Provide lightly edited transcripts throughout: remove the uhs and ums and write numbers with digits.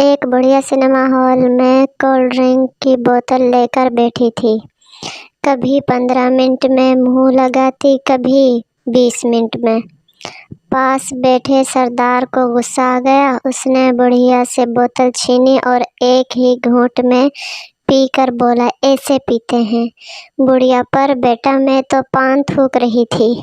ایک بڑھیا cinema hall میں کولڈ ڈرنک کی بوتل لے کر بیٹھی تھی۔ کبھی 15 منٹ میں منہ لگاتی، کبھی 20 منٹ میں۔ پاس بیٹھے سردار کو غصہ آ گیا۔ اس نے بڑھیا سے بوتل چھینی اور ایک ہی گھونٹ میں پی کر بولا، ایسے پیتے ہیں بڑھیا، پر بیٹا میں تو پان تھوک رہی تھی۔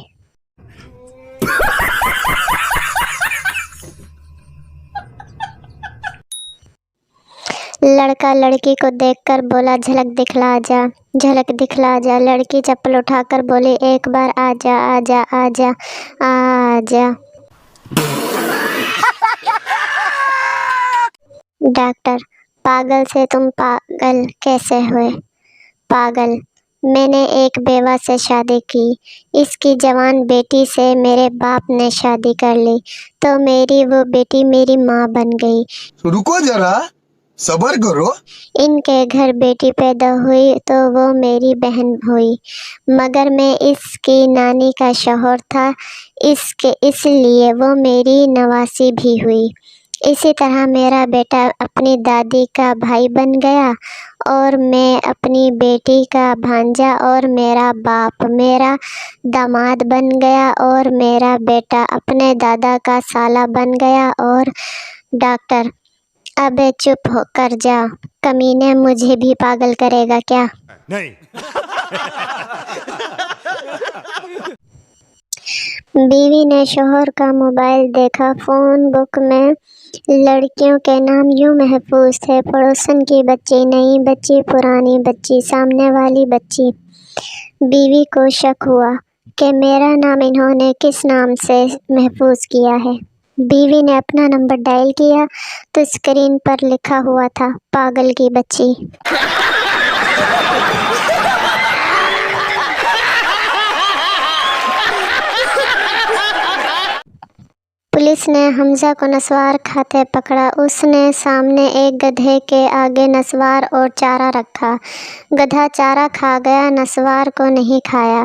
لڑکا لڑکی کو دیکھ کر بولا، جھلک دکھلا جا، جھلک دکھلا جا۔ لڑکی چپل اٹھا کر بولی، ایک بار آجا آجا آجا آجا۔ ڈاکٹر، پاگل سے تم پاگل کیسے ہوئے؟ پاگل، میں نے ایک بیوہ سے شادی کی، اس کی جوان بیٹی سے میرے باپ نے شادی کر لی تو میری وہ بیٹی میری ماں بن گئی۔ رکو ذرا، صبر کرو۔ ان کے گھر بیٹی پیدا ہوئی تو وہ میری بہن ہوئی، مگر میں اس کی نانی کا شوہر تھا، اس لیے وہ میری نواسی بھی ہوئی۔ اسی طرح میرا بیٹا اپنی دادی کا بھائی بن گیا اور میں اپنی بیٹی کا بھانجا، اور میرا باپ میرا داماد بن گیا اور میرا بیٹا اپنے دادا کا سالا بن گیا۔ اور ڈاکٹر، ابے چپ ہو کر جا، کمینے مجھے بھی پاگل کرے گا کیا؟ نہیں۔ بیوی نے شوہر کا موبائل دیکھا، فون بک میں لڑکیوں کے نام یوں محفوظ تھے، پڑوسن کی بچی، نئی بچی، پرانی بچی، سامنے والی بچی۔ بیوی کو شک ہوا کہ میرا نام انہوں نے کس نام سے محفوظ کیا ہے۔ بیوی نے اپنا نمبر ڈائل کیا تو اسکرین پر لکھا ہوا تھا، پاگل کی بچی۔ پولیس نے حمزہ کو نسوار کھاتے پکڑا۔ اس نے سامنے ایک گدھے کے آگے نسوار اور چارہ رکھا۔ گدھا چارہ کھا گیا، نسوار کو نہیں کھایا۔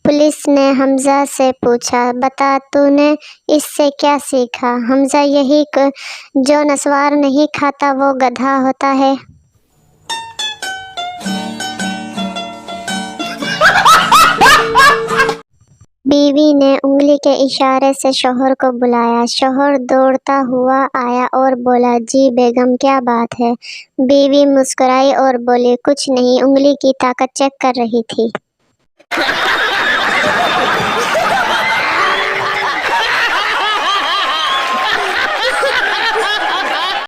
پولیس نے حمزہ سے پوچھا، بتا تو نے اس سے کیا سیکھا؟ حمزہ، یہی کہ جو نسوار نہیں کھاتا وہ گدھا ہوتا ہے۔ بیوی نے انگلی کے اشارے سے شوہر کو بلایا۔ شوہر دوڑتا ہوا آیا اور بولا، جی بیگم کیا بات ہے؟ بیوی مسکرائی اور بولی، کچھ نہیں، انگلی کی طاقت چیک کر رہی تھی۔